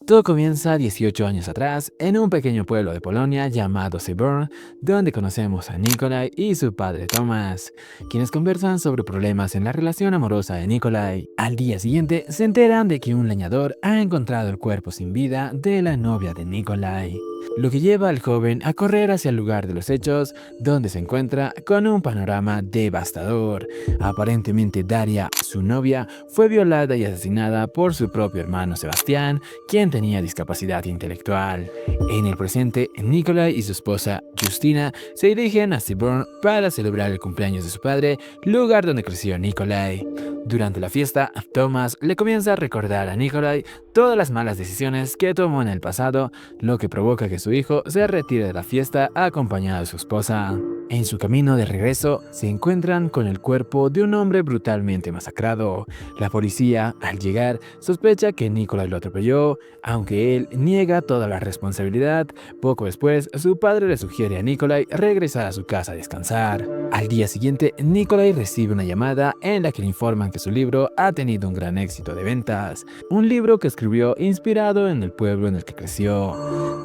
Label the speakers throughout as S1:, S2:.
S1: Todo comienza 18 años atrás, en un pequeño pueblo de Polonia llamado Seborn, donde conocemos a Nikolai y su padre Thomas, quienes conversan sobre problemas en la relación amorosa de Nikolai. Al día siguiente, se enteran de que un leñador ha encontrado el cuerpo sin vida de la novia de Nikolai, lo que lleva al joven a correr hacia el lugar de los hechos, donde se encuentra con un panorama devastador. Aparentemente Daria, su novia, fue violada y asesinada por su propio hermano Sebastián, quien tenía discapacidad intelectual. En el presente, Nikolai y su esposa, Justina, se dirigen a Seborn para celebrar el cumpleaños de su padre, lugar donde creció Nikolai. Durante la fiesta, Thomas le comienza a recordar a Nikolai todas las malas decisiones que tomó en el pasado, lo que provoca que su hijo se retire de la fiesta acompañado de su esposa. En su camino de regreso, se encuentran con el cuerpo de un hombre brutalmente masacrado. La policía, al llegar, sospecha que Nikolai lo atropelló, aunque él niega toda la responsabilidad. Poco después, su padre le sugiere a Nikolai regresar a su casa a descansar. Al día siguiente, Nikolai recibe una llamada en la que le informan que su libro ha tenido un gran éxito de ventas, un libro que escribió inspirado en el pueblo en el que creció.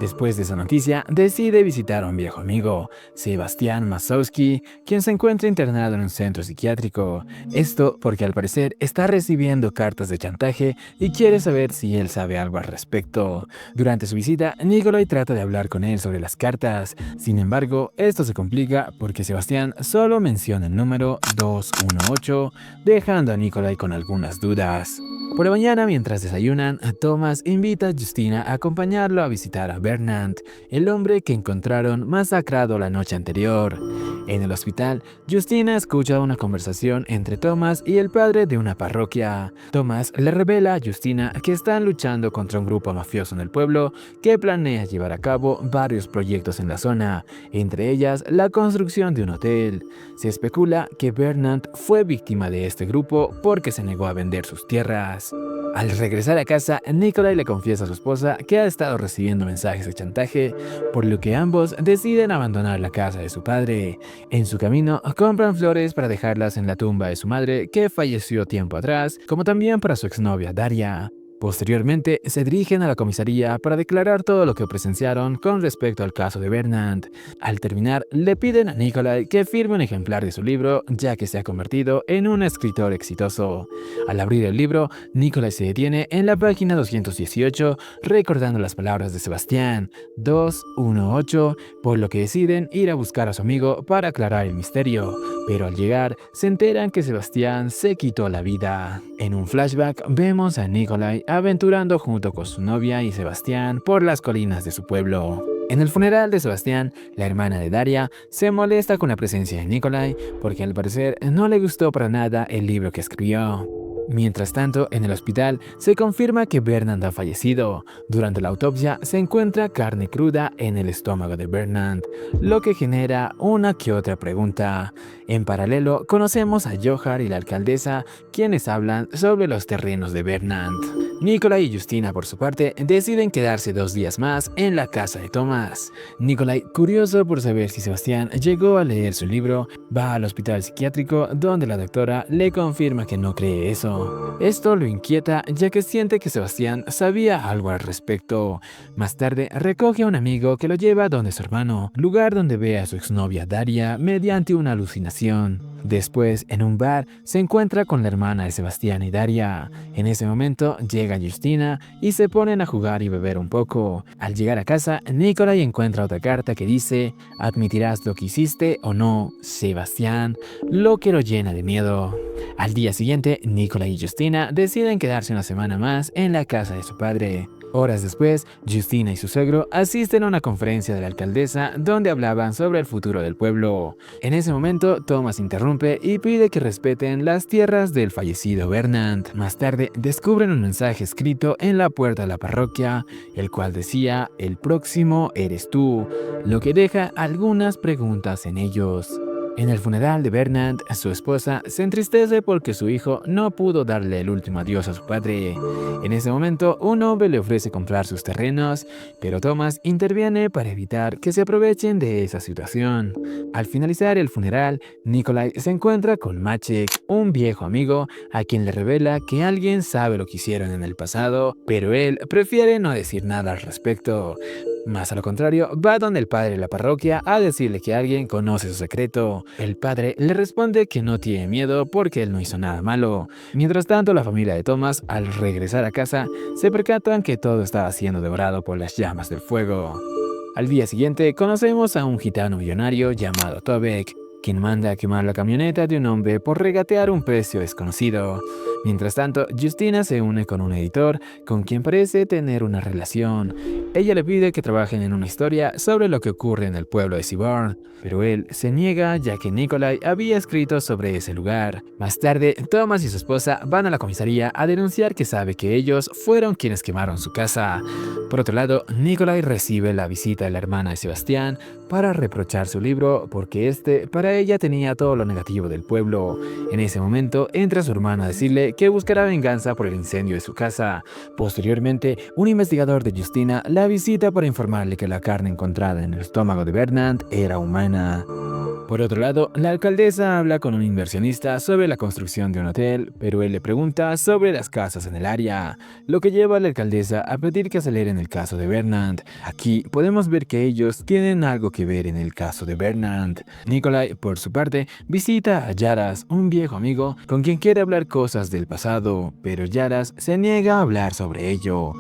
S1: Después de esa noticia, decide visitar a un viejo amigo, Sebastián Masowski, quien se encuentra internado en un centro psiquiátrico. Esto porque al parecer está recibiendo cartas de chantaje y quiere saber si él sabe algo al respecto. Durante su visita, Nikolai trata de hablar con él sobre las cartas. Sin embargo, esto se complica porque Sebastián solo menciona el número 218, dejando a Nikolai con algunas dudas. Por la mañana, mientras desayunan, Thomas invita a Justina a acompañarlo a visitar a Bernard, el hombre que encontraron masacrado la noche anterior. En el hospital, Justina escucha una conversación entre Thomas y el padre de una parroquia. Thomas le revela a Justina que están luchando contra un grupo mafioso en el pueblo que planea llevar a cabo varios proyectos en la zona, entre ellas la construcción de un hotel. Se especula que Bernard fue víctima de este grupo porque se negó a vender sus tierras. Al regresar a casa, Nikolai le confiesa a su esposa que ha estado recibiendo mensajes de chantaje, por lo que ambos deciden abandonar la casa de su padre. En su camino, compran flores para dejarlas en la tumba de su madre, que falleció tiempo atrás, como también para su exnovia Daria. Posteriormente, se dirigen a la comisaría para declarar todo lo que presenciaron con respecto al caso de Bernard. Al terminar, le piden a Nikolai que firme un ejemplar de su libro, ya que se ha convertido en un escritor exitoso. Al abrir el libro, Nikolai se detiene en la página 218, recordando las palabras de Sebastián, 218, por lo que deciden ir a buscar a su amigo para aclarar el misterio. Pero al llegar, se enteran que Sebastián se quitó la vida. En un flashback, vemos a Nikolai aventurando junto con su novia y Sebastián por las colinas de su pueblo. En el funeral de Sebastián, la hermana de Daria se molesta con la presencia de Nikolai porque al parecer no le gustó para nada el libro que escribió. Mientras tanto, en el hospital se confirma que Bernard ha fallecido. Durante la autopsia se encuentra carne cruda en el estómago de Bernard, lo que genera una que otra pregunta. En paralelo, conocemos a Johar y la alcaldesa, quienes hablan sobre los terrenos de Bernard. Nikolai y Justina, por su parte, deciden quedarse 2 días más en la casa de Thomas. Nikolai, curioso por saber si Sebastián llegó a leer su libro, va al hospital psiquiátrico donde la doctora le confirma que no cree eso. Esto lo inquieta ya que siente que Sebastián sabía algo al respecto. Más tarde, recoge a un amigo que lo lleva donde su hermano, lugar donde ve a su exnovia Daria mediante una alucinación. Después, en un bar, se encuentra con la hermana de Sebastián y Daria. En ese momento, llega Justina y se ponen a jugar y beber un poco. Al llegar a casa, Nikolai encuentra otra carta que dice: ¿admitirás lo que hiciste o no, Sebastián?, lo que lo llena de miedo. Al día siguiente, Nikolai y Justina deciden quedarse una semana más en la casa de su padre. Horas después, Justina y su suegro asisten a una conferencia de la alcaldesa donde hablaban sobre el futuro del pueblo. En ese momento, Thomas interrumpe y pide que respeten las tierras del fallecido Bernard. Más tarde, descubren un mensaje escrito en la puerta de la parroquia, el cual decía: "El próximo eres tú", lo que deja algunas preguntas en ellos. En el funeral de Bernard, su esposa se entristece porque su hijo no pudo darle el último adiós a su padre. En ese momento, un hombre le ofrece comprar sus terrenos, pero Thomas interviene para evitar que se aprovechen de esa situación. Al finalizar el funeral, Nikolai se encuentra con Maciek, un viejo amigo, a quien le revela que alguien sabe lo que hicieron en el pasado, pero él prefiere no decir nada al respecto. Más a lo contrario, va donde el padre de la parroquia a decirle que alguien conoce su secreto. El padre le responde que no tiene miedo porque él no hizo nada malo. Mientras tanto, la familia de Thomas, al regresar a casa, se percatan que todo estaba siendo devorado por las llamas del fuego. Al día siguiente, conocemos a un gitano millonario llamado Tobek, quien manda a quemar la camioneta de un hombre por regatear un precio desconocido. Mientras tanto, Justina se une con un editor con quien parece tener una relación. Ella le pide que trabajen en una historia sobre lo que ocurre en el pueblo de Seaborn, pero él se niega ya que Nikolai había escrito sobre ese lugar. Más tarde, Thomas y su esposa van a la comisaría a denunciar que sabe que ellos fueron quienes quemaron su casa. Por otro lado, Nikolai recibe la visita de la hermana de Sebastián para reprochar su libro porque para ella tenía todo lo negativo del pueblo. En ese momento entra su hermana a decirle que buscará venganza por el incendio de su casa. Posteriormente, un investigador de Justina la visita para informarle que la carne encontrada en el estómago de Bernard era humana. Por otro lado, la alcaldesa habla con un inversionista sobre la construcción de un hotel, pero él le pregunta sobre las casas en el área, lo que lleva a la alcaldesa a pedir que aceleren el caso de Bernard. Aquí podemos ver que ellos tienen algo que ver en el caso de Bernard. Nikolai, por su parte, visita a Yaras, un viejo amigo con quien quiere hablar cosas del pasado, pero Yaras se niega a hablar sobre ello.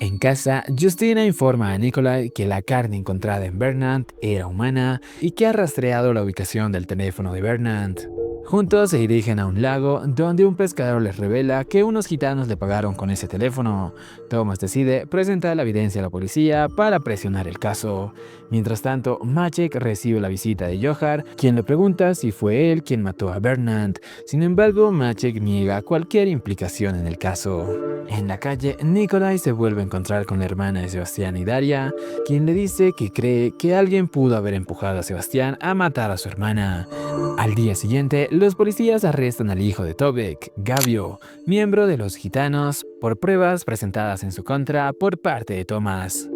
S1: En casa, Justina informa a Nikolai que la carne encontrada en Bernard era humana y que ha rastreado la ubicación del teléfono de Bernard. Juntos se dirigen a un lago donde un pescador les revela que unos gitanos le pagaron con ese teléfono. Thomas decide presentar la evidencia a la policía para presionar el caso. Mientras tanto, Maciek recibe la visita de Johar, quien le pregunta si fue él quien mató a Bernard. Sin embargo, Maciek niega cualquier implicación en el caso. En la calle, Nikolai se vuelve a encontrar con la hermana de Sebastián y Daria, quien le dice que cree que alguien pudo haber empujado a Sebastián a matar a su hermana. Al día siguiente, los policías arrestan al hijo de Tobek, Gabio, miembro de los gitanos, por pruebas presentadas en su contra por parte de Thomas.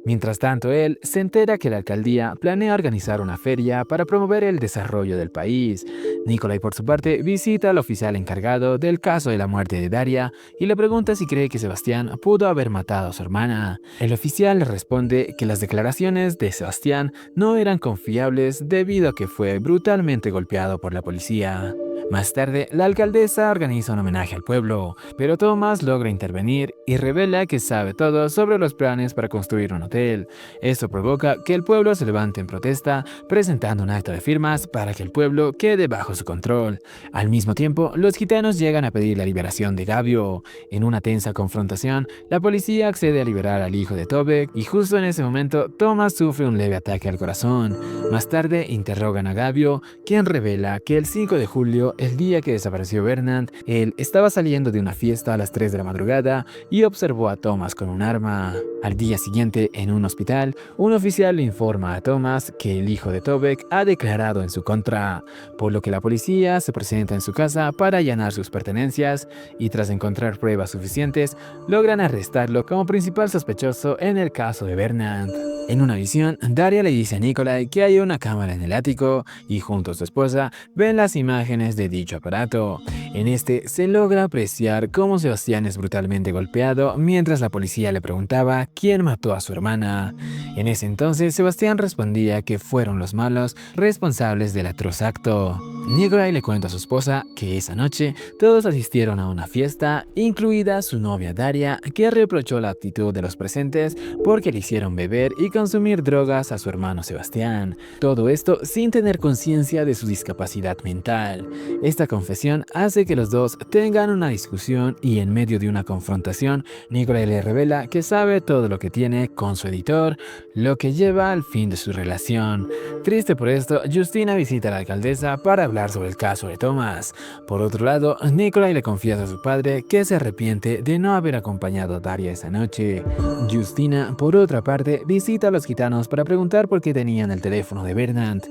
S1: Mientras tanto, él se entera que la alcaldía planea organizar una feria para promover el desarrollo del país. Nikolai, por su parte, visita al oficial encargado del caso de la muerte de Daria y le pregunta si cree que Sebastián pudo haber matado a su hermana. El oficial le responde que las declaraciones de Sebastián no eran confiables debido a que fue brutalmente golpeado por la policía. Más tarde, la alcaldesa organiza un homenaje al pueblo, pero Thomas logra intervenir y revela que sabe todo sobre los planes para construir un hotel. Esto provoca que el pueblo se levante en protesta, presentando un acto de firmas para que el pueblo quede bajo su control. Al mismo tiempo, los gitanos llegan a pedir la liberación de Gabio. En una tensa confrontación, la policía accede a liberar al hijo de Tobek y justo en ese momento, Thomas sufre un leve ataque al corazón. Más tarde, interrogan a Gabio, quien revela que el 5 de julio, el día que desapareció Bernard, él estaba saliendo de una fiesta a las 3 de la madrugada y observó a Thomas con un arma. Al día siguiente, en un hospital, un oficial le informa a Thomas que el hijo de Tobek ha declarado en su contra, por lo que la policía se presenta en su casa para allanar sus pertenencias y tras encontrar pruebas suficientes, logran arrestarlo como principal sospechoso en el caso de Bernard. En una visión, Daria le dice a Nikolai que hay una cámara en el ático y junto a su esposa ven las imágenes de dicho aparato. En este se logra apreciar cómo Sebastián es brutalmente golpeado mientras la policía le preguntaba quién mató a su hermana. En ese entonces Sebastián respondía que fueron los malos responsables del atroz acto. Nikolai le cuenta a su esposa que esa noche todos asistieron a una fiesta, incluida su novia Daria, que reprochó la actitud de los presentes porque le hicieron beber y consumir drogas a su hermano Sebastián. Todo esto sin tener conciencia de su discapacidad mental. Esta confesión hace que los dos tengan una discusión y en medio de una confrontación, Nikolai le revela que sabe todo lo que tiene con su editor, lo que lleva al fin de su relación. Triste por esto, Justina visita a la alcaldesa para hablar sobre el caso de Thomas. Por otro lado, Nikolai le confiesa a su padre que se arrepiente de no haber acompañado a Daria esa noche. Justina, por otra parte, visita a los gitanos para preguntar por qué tenían el teléfono de Bernard.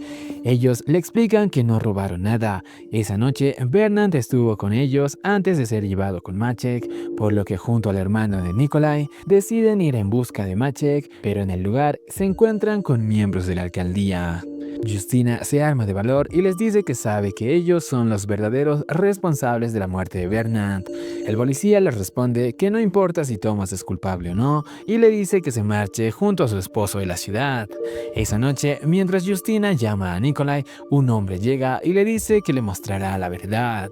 S1: Ellos le explican que no robaron nada. Esa noche, Bernard estuvo con ellos antes de ser llevado con Maciek, por lo que junto al hermano de Nikolai deciden ir en busca de Maciek, pero en el lugar se encuentran con miembros de la alcaldía. Justina se arma de valor y les dice que sabe que ellos son los verdaderos responsables de la muerte de Bernard. El policía les responde que no importa si Thomas es culpable o no, y le dice que se marche junto a su esposo de la ciudad. Esa noche, mientras Justina llama a Nikolai, un hombre llega y le dice que le mostrará la verdad.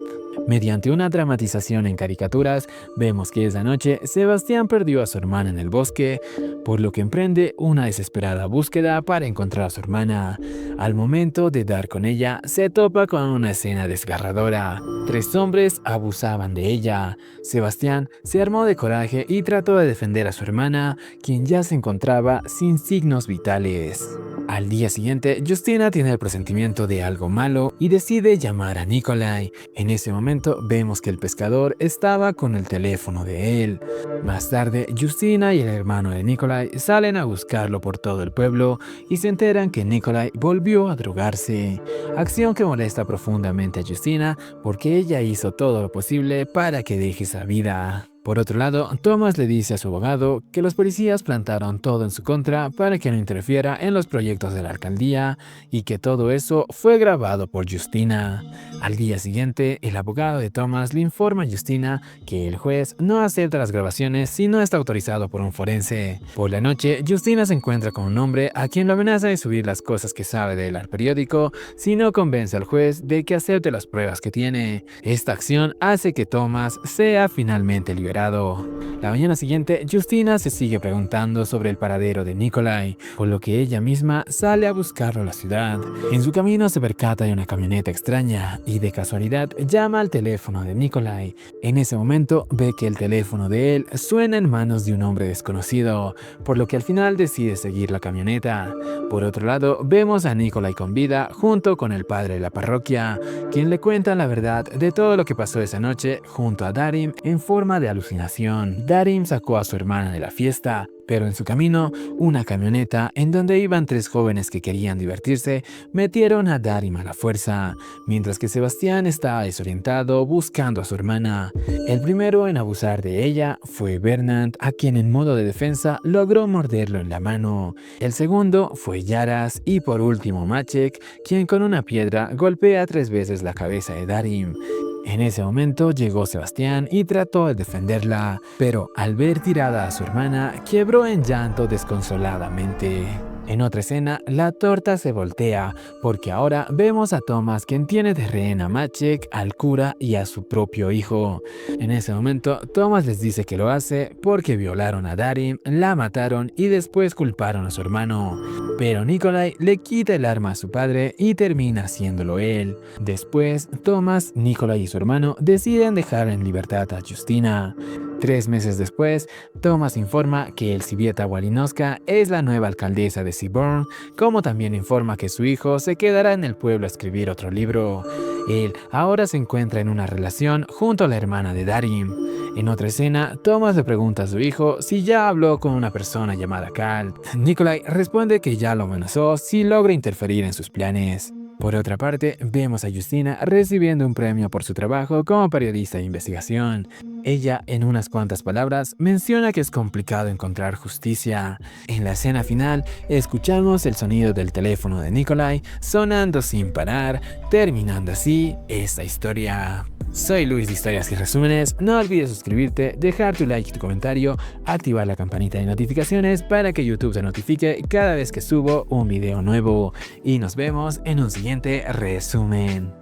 S1: Mediante una dramatización en caricaturas, vemos que esa noche Sebastián perdió a su hermana en el bosque, por lo que emprende una desesperada búsqueda para encontrar a su hermana. Al momento de dar con ella, se topa con una escena desgarradora. 3 hombres abusaban de ella. Sebastián se armó de coraje y trató de defender a su hermana, quien ya se encontraba sin signos vitales. Al día siguiente, Justina tiene el presentimiento de algo malo y decide llamar a Nikolai. En ese momento vemos que el pescador estaba con el teléfono de él. Más tarde, Justina y el hermano de Nikolai salen a buscarlo por todo el pueblo y se enteran que Nikolai volvió a drogarse. Acción que molesta profundamente a Justina porque ella hizo todo lo posible para que deje esa vida. Por otro lado, Thomas le dice a su abogado que los policías plantaron todo en su contra para que no interfiera en los proyectos de la alcaldía y que todo eso fue grabado por Justina. Al día siguiente, el abogado de Thomas le informa a Justina que el juez no acepta las grabaciones si no está autorizado por un forense. Por la noche, Justina se encuentra con un hombre a quien lo amenaza de subir las cosas que sabe de él al periódico si no convence al juez de que acepte las pruebas que tiene. Esta acción hace que Thomas sea finalmente liberado. La mañana siguiente, Justina se sigue preguntando sobre el paradero de Nikolai, por lo que ella misma sale a buscarlo a la ciudad. En su camino se percata de una camioneta extraña y de casualidad llama al teléfono de Nikolai. En ese momento ve que el teléfono de él suena en manos de un hombre desconocido, por lo que al final decide seguir la camioneta. Por otro lado, vemos a Nikolai con vida junto con el padre de la parroquia, quien le cuenta la verdad de todo lo que pasó esa noche junto a Darim en forma de alucinación. Darim sacó a su hermana de la fiesta, pero en su camino, una camioneta en donde iban 3 jóvenes que querían divertirse, metieron a Darim a la fuerza, mientras que Sebastián estaba desorientado buscando a su hermana. El primero en abusar de ella fue Bernard, a quien en modo de defensa logró morderlo en la mano. El segundo fue Yaras y por último Maciek, quien con una piedra golpea 3 veces la cabeza de Darim. En ese momento llegó Sebastián y trató de defenderla, pero al ver tirada a su hermana, quebró en llanto desconsoladamente. En otra escena, la torta se voltea, porque ahora vemos a Thomas quien tiene de rehén a Maciek, al cura y a su propio hijo. En ese momento, Thomas les dice que lo hace porque violaron a Darim, la mataron y después culparon a su hermano. Pero Nikolai le quita el arma a su padre y termina haciéndolo él. Después, Thomas, Nikolai y su hermano deciden dejar en libertad a Justina. 3 meses después, Thomas informa que Elżbieta Walinowska es la nueva alcaldesa de Seabourn, como también informa que su hijo se quedará en el pueblo a escribir otro libro. Él ahora se encuentra en una relación junto a la hermana de Darim. En otra escena, Thomas le pregunta a su hijo si ya habló con una persona llamada Cal. Nikolai responde que ya lo amenazó si logra interferir en sus planes. Por otra parte, vemos a Justina recibiendo un premio por su trabajo como periodista de investigación. Ella, en unas cuantas palabras, menciona que es complicado encontrar justicia. En la escena final, escuchamos el sonido del teléfono de Nikolai sonando sin parar, terminando así esta historia. Soy Luis de Historias y Resúmenes. No olvides suscribirte, dejar tu like y tu comentario, activar la campanita de notificaciones para que YouTube te notifique cada vez que subo un video nuevo. Y nos vemos en un siguiente resumen.